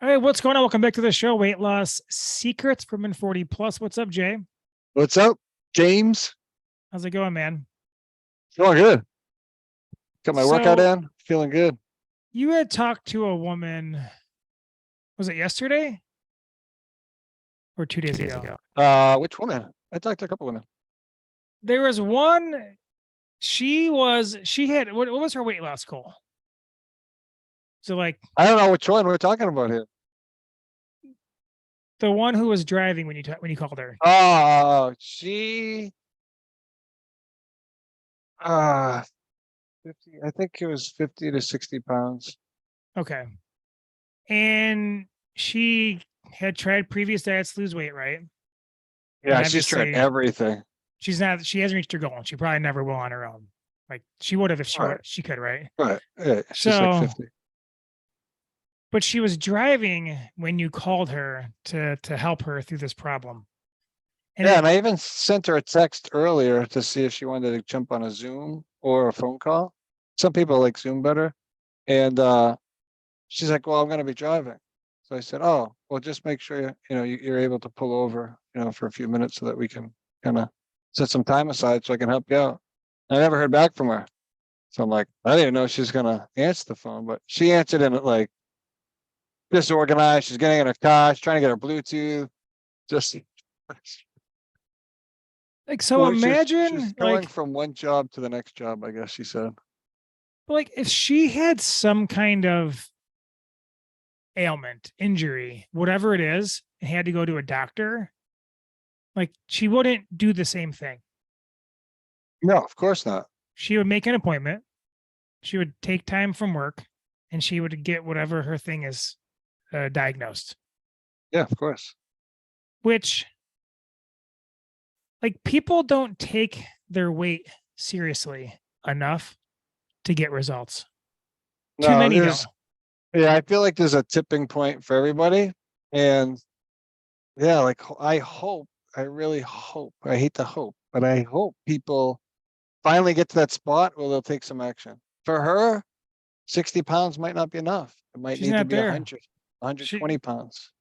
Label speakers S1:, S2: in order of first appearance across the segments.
S1: All right, what's going on? Welcome back to the show. Weight loss secrets for men 40 plus. What's up, Jay?
S2: What's up, James?
S1: How's it going, man?
S2: Feeling good. Got my workout
S1: So
S2: in. Feeling good.
S1: you had talked to a woman, was it yesterday or 2 days ago?
S2: Which woman? I talked to a couple women.
S1: There was one, she had, what was her weight loss goal? So like
S2: I don't know which one we're talking about here.
S1: the one who was driving when you called her.
S2: She, uh, 50, I think it was 50 to 60 pounds.
S1: Okay. And she had tried previous diets to lose weight, right?
S2: Yeah, she's tried
S1: obviously
S2: everything.
S1: she hasn't reached her goal and she probably never will on her own. Like she would have if
S2: Right.
S1: she could, right?
S2: Right. Yeah, she's like
S1: So
S2: 50.
S1: but she was driving when you called her to help her through this problem. And
S2: Yeah, and I even sent her a text earlier to see if she wanted to jump on a Zoom or a phone call. Some people like Zoom better. And she's like, well, I'm going to be driving. So I said, oh, well, just make sure you're able to pull over, for a few minutes so that we can kind of set some time aside so I can help you out. I never heard back from her. So I'm like, I didn't know she was going to answer the phone, but she answered in like disorganized. She's getting in her car. She's trying to get her Bluetooth. Just
S1: like so
S2: well, she's
S1: imagine
S2: going
S1: like
S2: from one job to the next job, I guess she said.
S1: if she had some kind of ailment, injury, whatever it is, and had to go to a doctor, like she wouldn't do the same thing.
S2: No, of course not.
S1: She would make an appointment, she would take time from work, and she would get whatever her thing is diagnosed.
S2: Yeah, of course.
S1: Which like people don't take their weight seriously enough to get results. Too
S2: No,
S1: many don't.
S2: yeah, I feel like there's a tipping point for everybody. And yeah, like I really hope, I hate to hope, but I hope people finally get to that spot where they'll take some action. For her, 60 pounds might not be enough. It might
S1: She's
S2: need to
S1: not
S2: be
S1: there.
S2: 120 pounds.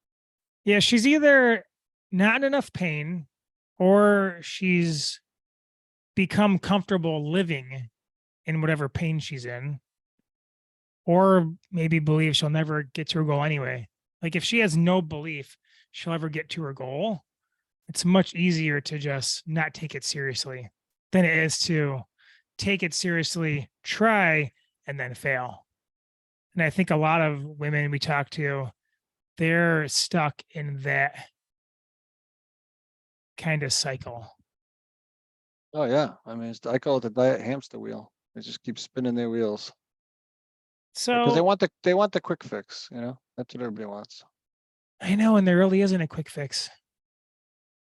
S1: Yeah, she's either not in enough pain or she's become comfortable living in whatever pain she's in, or maybe believes she'll never get to her goal anyway. Like if she has no belief she'll ever get to her goal, it's much easier to just not take it seriously than it is to take it seriously, try, and then fail. And I think a lot of women we talk to, they're stuck in that kind of cycle.
S2: Oh yeah. I mean, I call it the diet hamster wheel. They just keep spinning their wheels because
S1: So
S2: they want the quick fix, that's what everybody wants.
S1: I know, and there really isn't a quick fix.
S2: Of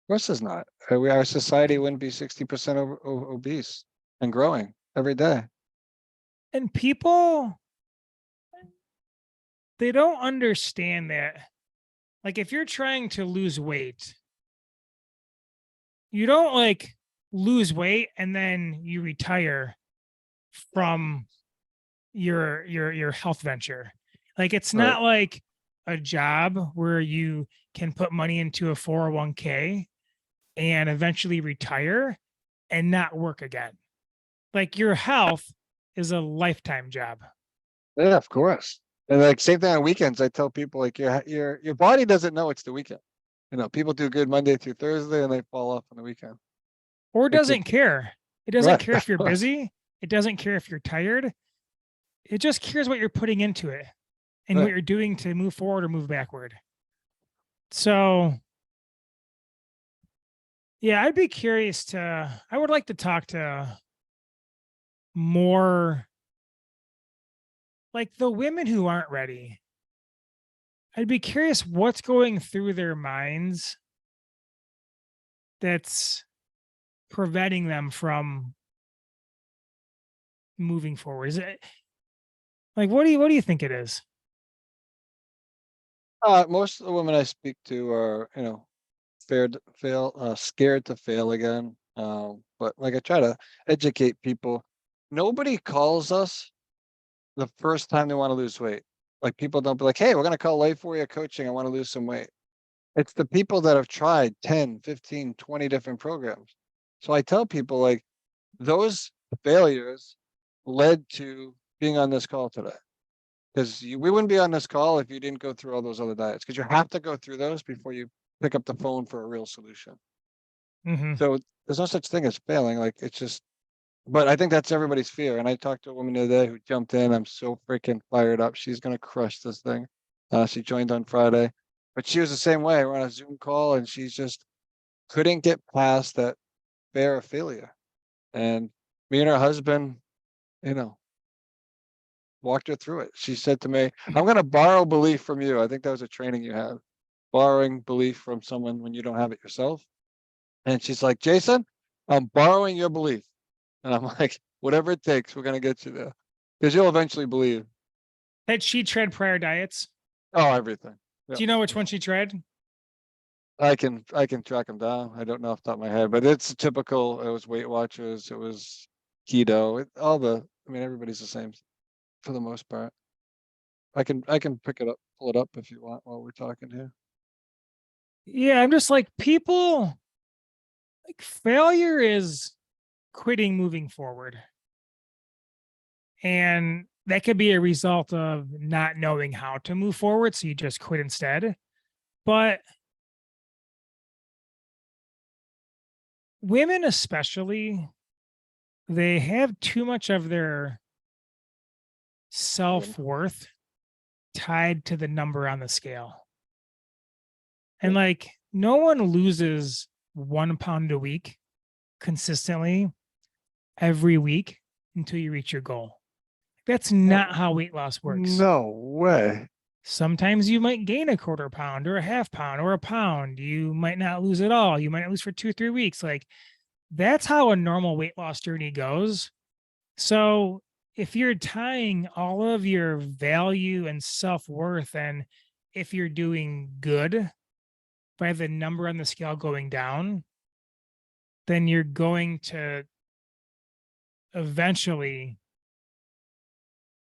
S2: course there's not. Our society wouldn't be 60% obese and growing every day.
S1: And people, they don't understand that. Like, if you're trying to lose weight, you don't like lose weight and then you retire from your health venture. Like, it's
S2: Right.
S1: not like a job where you can put money into a 401k and eventually retire and not work again. Like your health is a lifetime job.
S2: Yeah, of course. And like same thing on weekends. I tell people like your body doesn't know it's the weekend. People do good Monday through Thursday and they fall off on the weekend.
S1: Or
S2: Like
S1: doesn't care. It doesn't
S2: right.
S1: care if you're busy. It doesn't care if you're tired. It just cares what you're putting into it and what
S2: Right.
S1: you're doing to move forward or move backward. So yeah, I'd be curious I would like to talk to more like the women who aren't ready. I'd be curious what's going through their minds that's preventing them from moving forward. Is it like what do you think it is?
S2: Most of the women I speak to are, scared to fail again. But like I try to educate people. Nobody calls us the first time they want to lose weight. Like people don't be like, hey, we're gonna call Life Warrior Coaching. I want to lose some weight. It's the people that have tried 10, 15, 20 different programs. So I tell people like those failures led to being on this call today. Because we wouldn't be on this call if you didn't go through all those other diets, because you have to go through those before you pick up the phone for a real solution.
S1: Hmm.
S2: So there's no such thing as failing. Like it's just, but I think that's everybody's fear. And I talked to a woman the other day who jumped in. I'm so freaking fired up. She's gonna crush this thing. She joined on Friday, but she was the same way. We're on a Zoom call and she's just couldn't get past that fear of failure. And me and her husband, you know, walked her through it. She said to me, I'm going to borrow belief from you. I think that was a training you had, borrowing belief from someone when you don't have it yourself. And she's like, Jason, I'm borrowing your belief. And I'm like, whatever it takes, we're going to get you there because you'll eventually believe.
S1: Had she tried prior diets?
S2: Oh, everything. Yeah.
S1: Do you know which one she tried?
S2: I can track them down. I don't know off the top of my head, but it's typical. It was Weight Watchers. It was keto. I mean, everybody's the same for the most part. I can pick it up, pull it up if you want while we're talking here.
S1: Yeah, I'm just like people like failure is quitting moving forward. And that could be a result of not knowing how to move forward. So you just quit instead. But women, especially, they have too much of their self worth tied to the number on the scale. And like, no one loses 1 pound a week consistently every week until you reach your goal. That's not how weight loss works.
S2: No way.
S1: Sometimes you might gain a quarter pound or a half pound or a pound. You might not lose at all. You might not lose for 2 or 3 weeks. Like that's how a normal weight loss journey goes. So if you're tying all of your value and self-worth and if you're doing good by the number on the scale going down, then you're going to eventually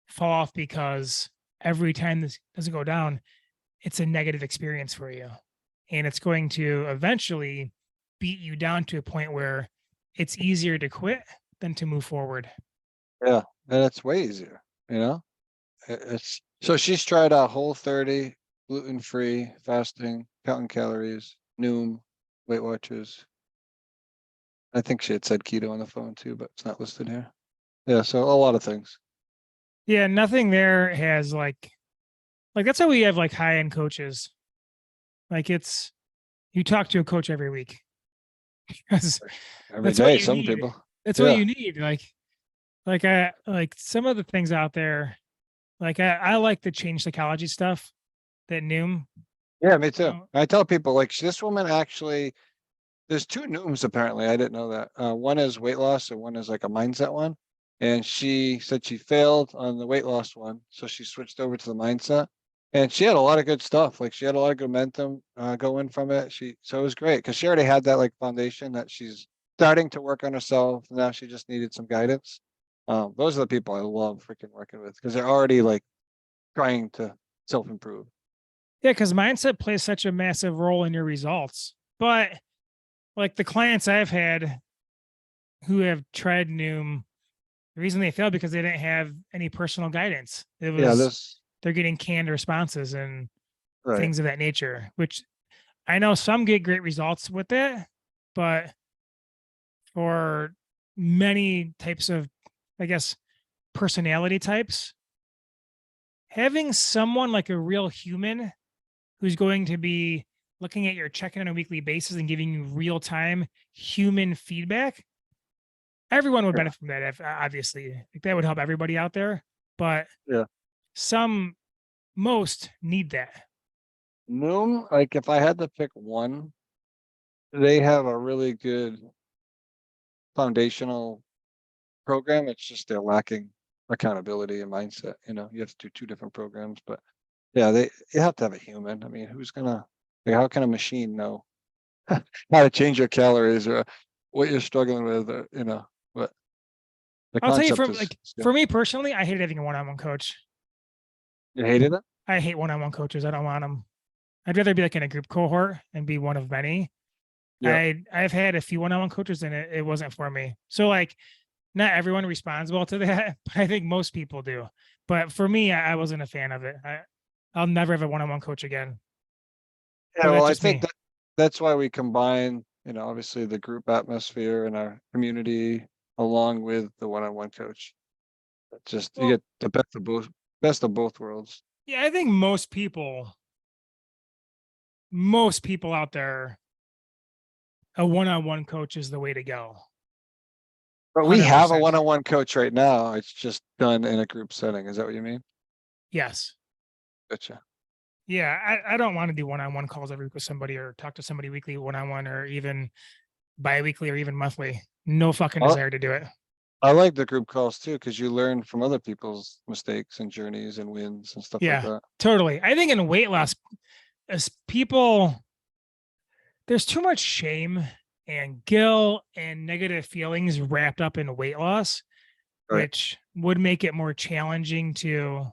S1: fall off because every time this doesn't go down, it's a negative experience for you. And it's going to eventually beat you down to a point where it's easier to quit than to move forward.
S2: Yeah, and it's way easier, you know? It's so she's tried out Whole30, gluten-free, fasting, counting calories, Noom, Weight Watchers. I think she had said keto on the phone too, but it's not listed here. Yeah, so a lot of things.
S1: Yeah, nothing there has like that's how we have like high-end coaches. Like it's you talk to a coach every week. Because
S2: Every
S1: that's what
S2: day,
S1: you
S2: some
S1: need.
S2: people.
S1: That's what
S2: Yeah.
S1: you need. Like some of the things out there, like I like the change psychology stuff that Noom.
S2: Yeah, me too.
S1: know,
S2: I tell people like this woman actually, there's 2 Nooms apparently. I didn't know that. One is weight loss and one is like a mindset one. And she said she failed on the weight loss one, so she switched over to the mindset. And she had a lot of good stuff. Like she had a lot of good momentum going from it. So it was great because she already had that like foundation that she's starting to work on herself. Now she just needed some guidance. Those are the people I love freaking working with because they're already like trying to self-improve.
S1: Yeah, because mindset plays such a massive role in your results. But like the clients I've had who have tried Noom, the reason they failed because they didn't have any personal guidance. It
S2: Yeah,
S1: was they're getting canned responses and
S2: right.
S1: things of that nature, which I know some get great results with it, but for many types of, I guess, personality types, having someone like a real human who's going to be looking at your check-in on a weekly basis and giving you real-time human feedback, everyone would
S2: Yeah.
S1: benefit from that. Obviously, like that would help everybody out there, but
S2: Yeah.
S1: most need that.
S2: Noom, like if I had to pick one, they have a really good foundational program. It's just they're lacking accountability and mindset. You know, you have to do 2 different programs, but yeah, you have to have a human. I mean, who's gonna like how can a machine know how to change your calories or what you're struggling with, or you know, but the
S1: I'll tell you
S2: concept
S1: from
S2: is
S1: like
S2: yeah.
S1: for me personally, I hated having a one-on-one coach.
S2: You hated it?
S1: I hate one-on-one coaches. I don't want them. I'd rather be like in a group cohort and be one of many.
S2: Yeah.
S1: I've had a few one-on-one coaches and it wasn't for me. So like not everyone responds well to that, but I think most people do. But for me, I wasn't a fan of it. I'll never have a one-on-one coach again.
S2: Yeah,
S1: But
S2: well,
S1: that's
S2: I
S1: just
S2: think
S1: me.
S2: that that's why we combine, obviously the group atmosphere in our community along with the one-on-one coach. Just you
S1: Well,
S2: get the best of both worlds.
S1: yeah, I think most people out there, a one-on-one coach is the way to go.
S2: But we have a
S1: 100%.
S2: one-on-one coach right now. It's just done in a group setting. Is that what you mean?
S1: Yes.
S2: Gotcha.
S1: Yeah, I don't want to do one-on-one calls every week with somebody or talk to somebody weekly one-on-one or even bi-weekly or even monthly. No fucking
S2: I,
S1: desire to do it.
S2: I like the group calls too, because you learn from other people's mistakes and journeys and wins and stuff like
S1: Yeah,
S2: that.
S1: totally. I think in weight loss, as people, there's too much shame and guilt and negative feelings wrapped up in weight loss,
S2: Right.
S1: which would make it more challenging to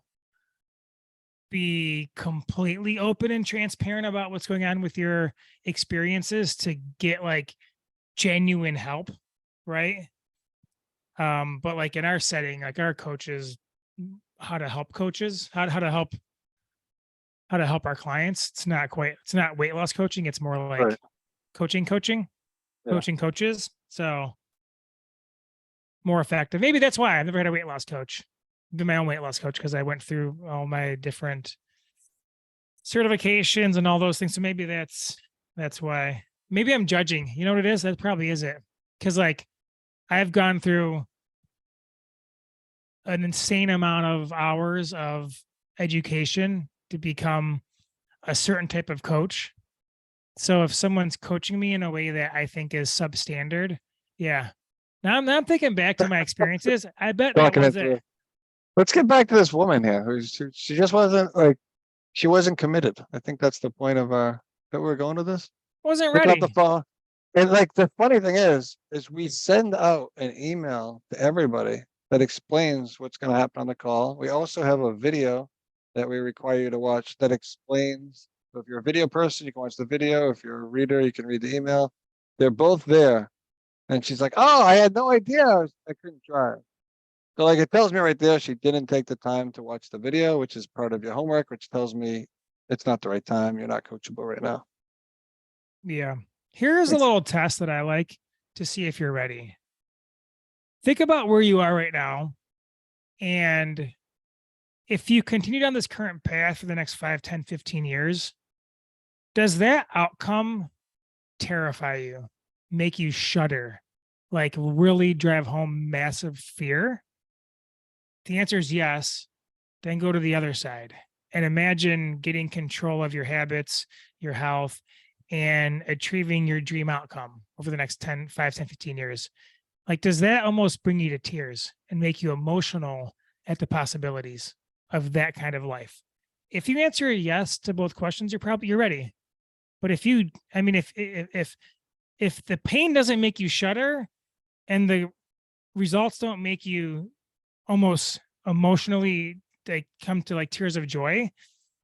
S1: be completely open and transparent about what's going on with your experiences to get like genuine help, right? But like in our setting, like our coaches, how to help coaches, how to help our clients. It's not weight loss coaching. It's more
S2: Right.
S1: like coaching,
S2: Yeah.
S1: coaches. So more effective. Maybe that's why I've never had a weight loss coach. Been my own weight loss coach because I went through all my different certifications and all those things. So maybe that's why. Maybe I'm judging. You know what it is? That probably is it. Because like I've gone through an insane amount of hours of education to become a certain type of coach. So if someone's coaching me in a way that I think is substandard, yeah. Now I'm thinking back to my experiences. I bet that
S2: Talking
S1: was
S2: it
S1: it.
S2: through. Let's get back to this woman here she just wasn't like she wasn't committed. I think that's the point of that we're going to this.
S1: Wasn't
S2: Pick up the
S1: ready.
S2: phone. And like the funny thing is we send out an email to everybody that explains what's going to happen on the call. We also have a video that we require you to watch that explains. So if you're a video person, you can watch the video. If you're a reader, you can read the email. They're both there. And she's like, "Oh, I had no idea. I couldn't drive." So like it tells me right there, she didn't take the time to watch the video, which is part of your homework, which tells me it's not the right time. You're not coachable right now.
S1: Yeah. Here's a little test that I like to see if you're ready. Think about where you are right now. And if you continue down this current path for the next 5, 10, 15 years, does that outcome terrify you, make you shudder, like really drive home massive fear? The answer is yes. Then go to the other side and imagine getting control of your habits, your health, and achieving your dream outcome over the next 10, 5, 10, 15 years. Like, does that almost bring you to tears and make you emotional at the possibilities of that kind of life? If you answer yes to both questions, you're ready. But if you, I mean, if the pain doesn't make you shudder and the results don't make you almost emotionally like come to like tears of joy,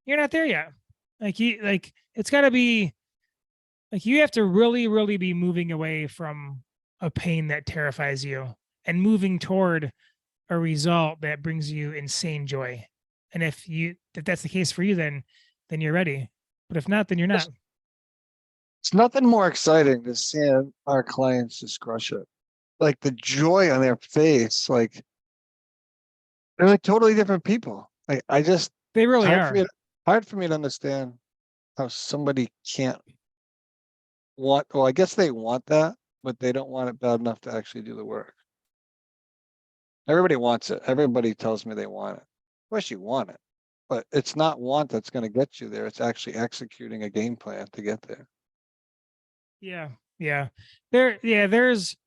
S1: you're not there yet. Like it's got to be like you have to really be moving away from a pain that terrifies you and moving toward a result that brings you insane joy. And if that's the case for you, then you're ready. But if not, then you're not.
S2: It's nothing more exciting than seeing our clients just crush it. Like the joy on their face, like they're like totally different people. Like it's
S1: They really
S2: hard for me
S1: are.
S2: to, hard for me to understand how somebody can't well, I guess they want that, but they don't want it bad enough to actually do the work. Everybody wants it. Everybody tells me they want it. Of course you want it, but it's not want that's going to get you there. It's actually executing a game plan to get there.
S1: Yeah. Yeah. There's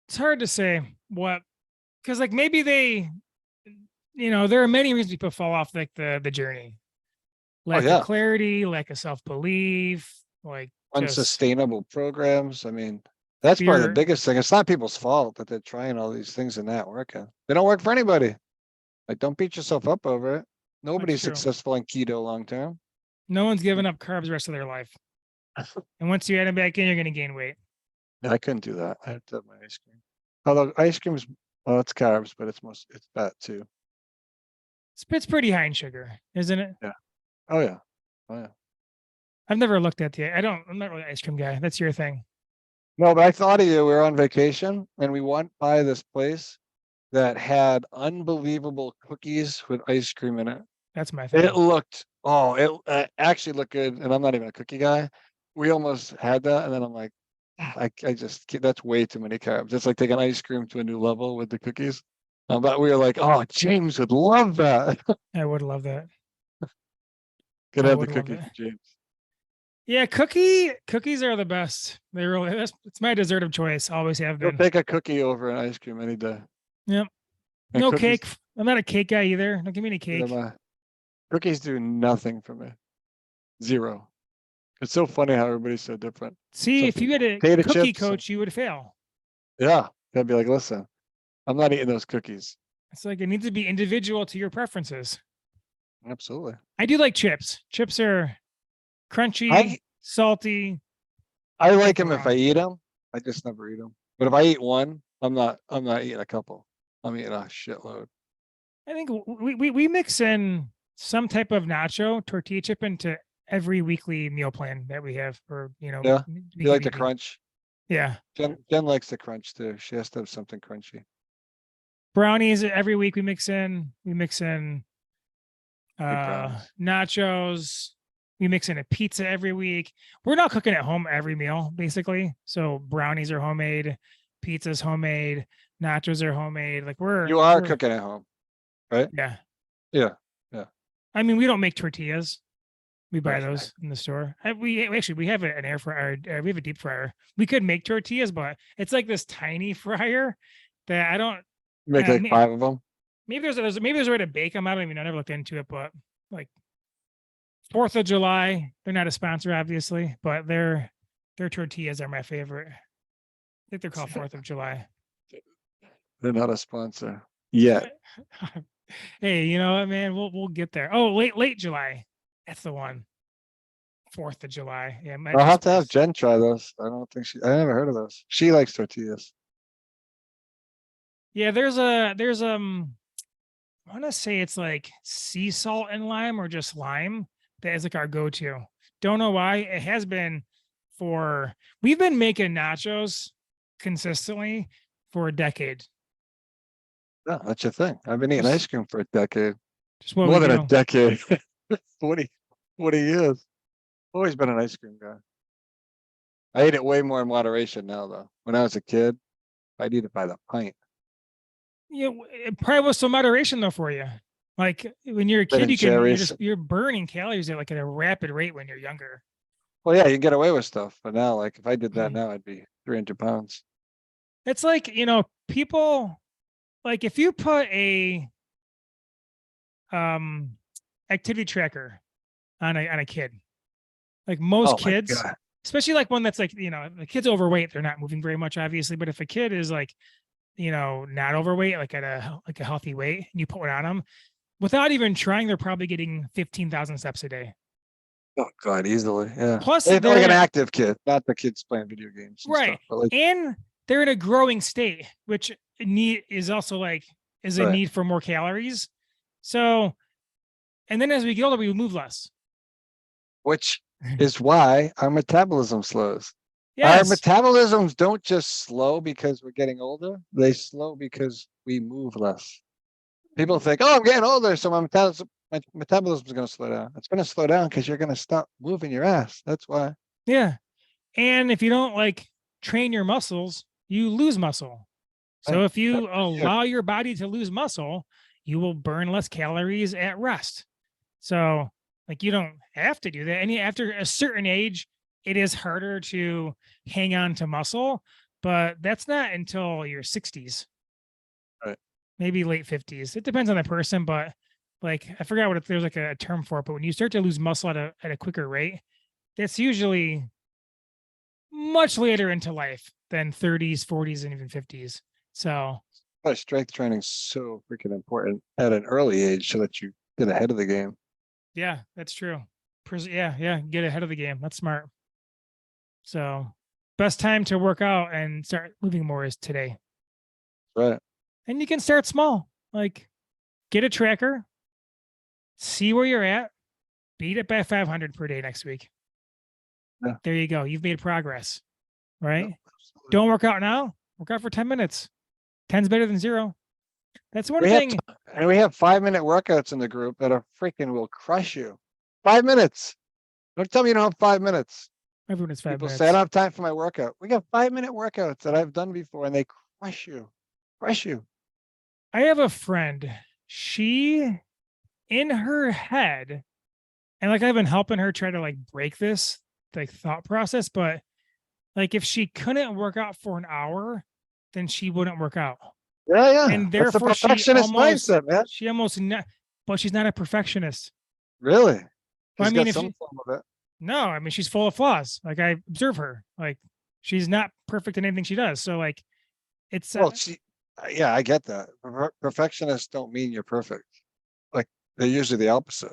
S1: it's hard to say what because like maybe there are many reasons people fall off like the journey.
S2: Oh
S1: Lack of
S2: yeah,
S1: clarity, lack of self-belief, like just
S2: unsustainable programs. I mean, that's probably the
S1: fear.
S2: biggest thing. It's not people's fault that they're trying all these things and not working. They don't work for anybody. Like, don't beat yourself up over it. Nobody's
S1: true.
S2: successful in keto long term.
S1: No one's giving up carbs the rest of their life. And once you add them back in, you're going to gain weight.
S2: I couldn't do that. I have to have my ice cream. Although ice cream's, well, it's carbs, but it's fat too.
S1: It's pretty high in sugar, isn't it?
S2: Oh yeah. Oh yeah.
S1: I've never looked at the. I'm not really an ice cream guy. That's your thing.
S2: No, but I thought of you. We were on vacation and we went by this place that had unbelievable cookies with ice cream in it.
S1: That's my thing.
S2: It looked, oh, it actually looked good. And I'm not even a cookie guy. We almost had that. And then I'm like, I just, that's way too many carbs. It's like taking ice cream to a new level with the cookies. But we were like, oh, James would love that.
S1: I would love that.
S2: Could
S1: I
S2: have the
S1: would love
S2: cookies,
S1: that.
S2: James.
S1: Yeah, cookies are the best. They really. It's my dessert of choice. Always have
S2: You'll
S1: been.
S2: take a cookie over an ice cream any day.
S1: Yep.
S2: And
S1: No
S2: cookies,
S1: cake. I'm not a cake guy either. Don't give me any cake.
S2: Cookies do nothing for me. Zero. It's so funny how everybody's so different.
S1: See,
S2: Some
S1: if you had a
S2: potato
S1: cookie
S2: chips,
S1: coach, you would fail.
S2: yeah. I'd be like, listen, I'm not eating those cookies.
S1: It's like it needs to be individual to your preferences.
S2: Absolutely.
S1: I do like chips. Chips are crunchy,
S2: I
S1: salty.
S2: I like
S1: Nothing
S2: them if
S1: wrong.
S2: I eat them. I just never eat them. But if I eat one, I'm not eating a couple. I'm eating a shitload.
S1: I think we mix in some type of nacho tortilla chip into every weekly meal plan that we have, or
S2: Yeah. You like the
S1: BKBP.
S2: crunch?
S1: Yeah,
S2: Jen likes the crunch too. She has to have something crunchy.
S1: brownies every week we mix in. We mix in
S2: Like brownies.
S1: nachos. We mix in a pizza every week. We're not cooking at home every meal, basically. So brownies are homemade, pizza's homemade, nachos are homemade. Like
S2: You are
S1: we're
S2: cooking at home, right?
S1: yeah.
S2: Yeah.
S1: I mean, we don't make tortillas. We buy
S2: Right.
S1: those in the store. We have an air fryer. We have a deep fryer. We could make tortillas, but it's like this tiny fryer that I don't.
S2: Make like
S1: may-
S2: 5 of them.
S1: Maybe there's a way to bake them. I don't even know. I never looked into it, but like 4th of July, they're not a sponsor, obviously, but their tortillas are my favorite. I think they're called 4th of July.
S2: They're not a sponsor yet.
S1: Hey, you know what, man? We'll get there. Oh, late July. That's the one. 4th of July. Yeah,
S2: I'll have to have Jen try those. I never heard of those. She likes tortillas.
S1: Yeah, there's I want to say it's like sea salt and lime or just lime that is like our go-to. Don't know why. It has been we've been making nachos consistently for a decade.
S2: Yeah, that's your thing. I've been eating ice cream for a decade.
S1: Just what
S2: More
S1: we
S2: than
S1: do.
S2: a decade. 20 years. Always been an ice cream guy. I eat it way more in moderation now though. When I was a kid, I'd eat it by the pint.
S1: Yeah, it probably was some moderation though for you. Like when you're a
S2: Ben
S1: kid,
S2: and
S1: you're
S2: Jerry's.
S1: you're burning calories at a rapid rate when you're younger.
S2: Well, yeah, you can get away with stuff. But now, like if I did that
S1: Mm.
S2: now, I'd be 300 pounds.
S1: It's like, people like if you put a activity tracker on a kid, like most
S2: Oh my
S1: kids,
S2: God.
S1: especially like one that's like, the kid's overweight, they're not moving very much, obviously. But if a kid is like, not overweight, like at a healthy weight, and you put one on them, without even trying, they're probably getting 15,000 steps a day.
S2: Oh God, easily. Yeah.
S1: Plus,
S2: If
S1: they're
S2: like an active kid, not the kids playing video games. And
S1: right,
S2: Stuff, but like,
S1: and they're in a growing state, which is also like a
S2: Right.
S1: need for more calories. So, and then as we get older, we move less.
S2: which is why our metabolism slows. Our
S1: Yes,
S2: metabolisms don't just slow because we're getting older. They slow because we move less. People think, oh, I'm getting older, so my metabolism is going to slow down. It's going to slow down because you're going to stop moving your ass. That's why.
S1: yeah. And if you don't like train your muscles, you lose muscle. So
S2: Right.
S1: if you
S2: Yeah.
S1: allow your body to lose muscle, you will burn less calories at rest. So like you don't have to do that. And after a certain age, it is harder to hang on to muscle, but that's not until your 60s.
S2: Right.
S1: Maybe late 50s. It depends on the person, but like I forgot there's like a term for it, but when you start to lose muscle at a quicker rate, that's usually much later into life than 30s, 40s, and even 50s. So
S2: But strength training is so freaking important at an early age so that you get ahead of the game.
S1: Yeah, that's true. Yeah, yeah, get ahead of the game. That's smart. So, best time to work out and start moving more is today.
S2: Right.
S1: And you can start small. Like, get a tracker, see where you're at, beat it by 500 per day next week.
S2: Yeah.
S1: There you go. You've made progress, right?
S2: Absolutely.
S1: Don't work out now. Work out for 10 minutes. 10's better than 0. That's one
S2: We have
S1: thing.
S2: and we have 5-minute workouts in the group that are freaking will crush you. 5 minutes. Don't tell me you don't have 5 minutes.
S1: Everyone has 5
S2: People
S1: minutes.
S2: say I don't have time for my workout. We got 5-minute workouts that I've done before and they crush you. Crush you.
S1: I have a friend. She, in her head, and like I've been helping her try to like break this like thought process, but like if she couldn't work out for an hour, then she wouldn't work out.
S2: Yeah, yeah.
S1: And
S2: That's the
S1: therefore
S2: perfectionist mindset, man.
S1: she almost not, but she's not a perfectionist.
S2: Really?
S1: Well, I
S2: She's
S1: mean,
S2: got
S1: if
S2: some
S1: she,
S2: form of it.
S1: no, I mean, she's full of flaws. Like I observe her, like she's not perfect in anything she does. So like it's,
S2: Well, yeah, I get that. Perfectionists don't mean you're perfect. Like they're usually the opposite.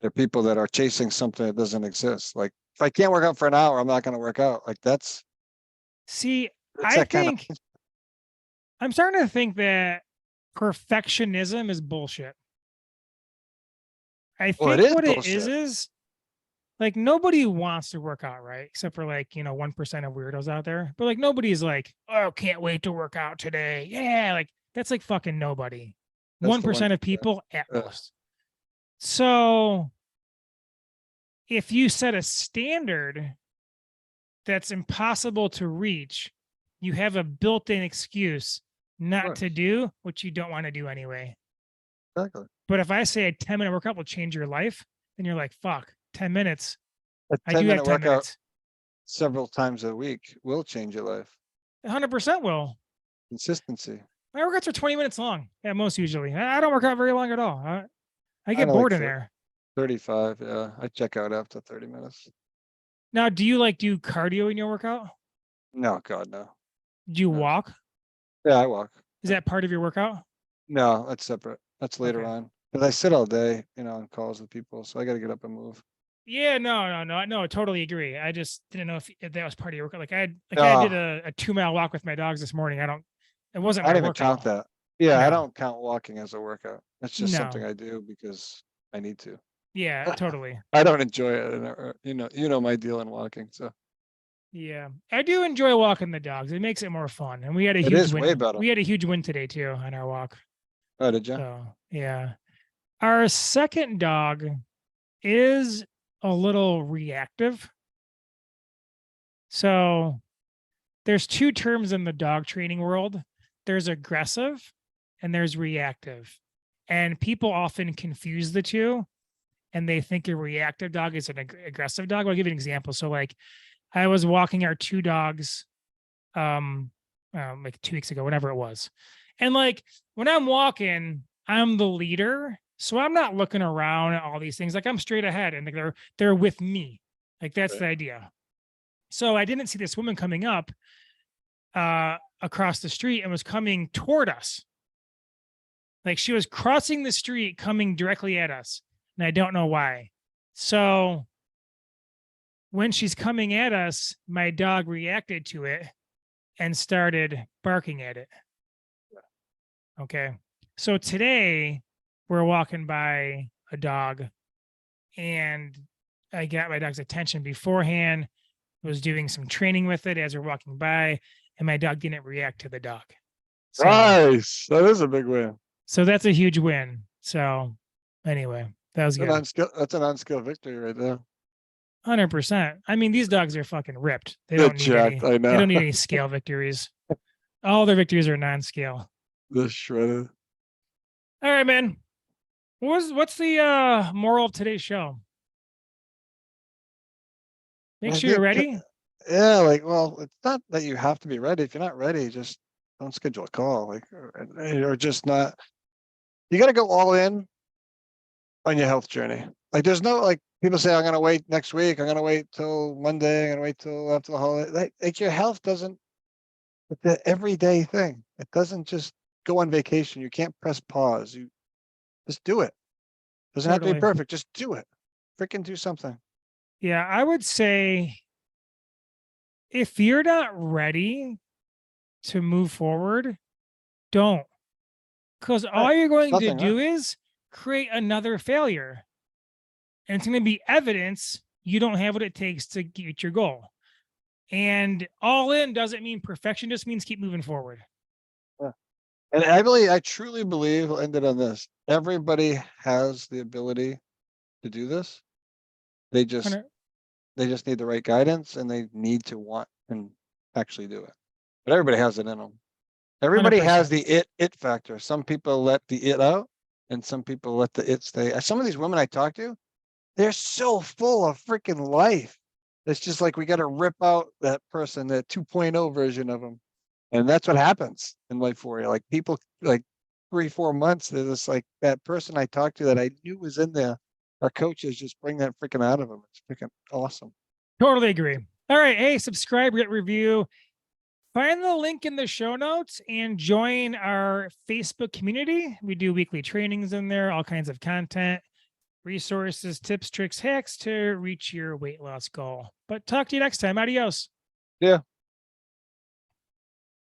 S2: They're people that are chasing something that doesn't exist. Like if I can't work out for an hour, I'm not going to work out. Like
S1: see,
S2: that's
S1: I
S2: that kind of.
S1: think I'm starting to think that perfectionism is bullshit. I
S2: Well, it
S1: think
S2: is
S1: what it
S2: bullshit.
S1: is like nobody wants to work out, right? Except for like, 1% of weirdos out there. But like nobody's like, oh, can't wait to work out today. Yeah, like that's like fucking nobody.
S2: That's the
S1: 1% of
S2: 1%.
S1: people at
S2: Yeah.
S1: most. So if you set a standard that's impossible to reach, you have a built-in excuse not
S2: course.
S1: to do what you don't want to do anyway.
S2: Exactly.
S1: But if I say a 10-minute workout will change your life, then you're like, fuck, 10 minutes.
S2: A
S1: I do
S2: 10-minute
S1: have 10
S2: workout
S1: minutes.
S2: several times a week will change your life.
S1: 100% will.
S2: Consistency.
S1: My workouts are 20 minutes long at most usually. I don't work out very long at all. I get
S2: Kinda
S1: bored
S2: like
S1: in there.
S2: 35. Yeah. I check out after 30 minutes.
S1: Now, do you like do cardio in your workout?
S2: No, God, no.
S1: Do you
S2: No.
S1: walk?
S2: Yeah, I walk.
S1: Is that part of your workout?
S2: No, that's separate. That's later
S1: Okay.
S2: on. Because I sit all day, on calls with people, so I got to get up and move.
S1: Yeah, no, I totally agree. I just didn't know if that was part of your workout. Like I did
S2: No,
S1: a 2-mile walk with my dogs this morning. It wasn't
S2: I
S1: my
S2: don't even
S1: workout.
S2: count that. Yeah, I
S1: No.
S2: don't count walking as a workout. It's just something
S1: No.
S2: I do because I need to.
S1: Yeah, totally.
S2: I don't enjoy it. You know my deal in walking, so
S1: Yeah. I do enjoy walking the dogs. It makes it more fun. And we had a
S2: it
S1: huge
S2: is way
S1: win.
S2: better.
S1: We had a huge win today too on our walk.
S2: Oh, did you?
S1: So yeah. Our second dog is a little reactive. So there's 2 terms in the dog training world. There's aggressive and there's reactive. And people often confuse the two and they think a reactive dog is an aggressive dog. I'll give you an example. So like I was walking our 2 dogs like 2 weeks ago, whatever it was. And like when I'm walking, I'm the leader. So I'm not looking around at all these things. Like I'm straight ahead and like they're with me. Like that's the idea. So I didn't see this woman coming up across the street and was coming toward us. Like she was crossing the street coming directly at us. And I don't know why. So when she's coming at us, my dog reacted to it and started barking at it. Okay. So today we're walking by a dog and I got my dog's attention beforehand, was doing some training with it as we're walking by, and my dog didn't react to the dog. So,
S2: Nice. That is a big win.
S1: so that's a huge win. So anyway, that was good.
S2: That's an unskilled victory right there.
S1: 100%. I mean, these dogs are fucking ripped. They
S2: They're
S1: don't need any.
S2: jacked, I know.
S1: They don't need any scale victories. All their victories are non-scale.
S2: They're shredded.
S1: All right, man. What's the moral of today's show? Make
S2: I
S1: sure you're
S2: think,
S1: ready.
S2: Yeah, well, it's not that you have to be ready. If you're not ready, just don't schedule a call. Like, or just not. You got to go all in on your health journey. Like, there's no like people say, I'm gonna wait next week. I'm gonna wait till Monday. I'm gonna wait till after the holiday. Like your health doesn't. It's an everyday thing. It doesn't just go on vacation. You can't press pause. You just do it. Doesn't have to be
S1: Totally.
S2: perfect. Just do it. Freaking do something.
S1: Yeah, I would say if you're not ready to move forward, don't. Because all
S2: Right.
S1: you're going to
S2: Nothing, right?
S1: do is create another failure. And it's going to be evidence you don't have what it takes to get your goal. And all in doesn't mean perfection, just means keep moving forward.
S2: And I truly believe, I'll end it on this. Everybody has the ability to do this. They just,
S1: 100
S2: they just need the right guidance and they need to want and actually do it. But everybody has it in them. Everybody has
S1: 100%.
S2: the it factor. Some people let the it out and some people let the it stay. Some of these women I talk to, they're so full of freaking life. It's just like we got to rip out that person, that 2.0 version of them. And that's what happens in life for you. Like people, like 3-4 months, they're just like that person I talked to that I knew was in there. Our coaches just bring that freaking out of them. It's freaking awesome.
S1: Totally agree. All right. Hey, subscribe, rate, review. Find the link in the show notes and join our Facebook community. We do weekly trainings in there, all kinds of content, resources, tips, tricks, hacks to reach your weight loss goal. But talk to you next time. Adios.
S2: Yeah.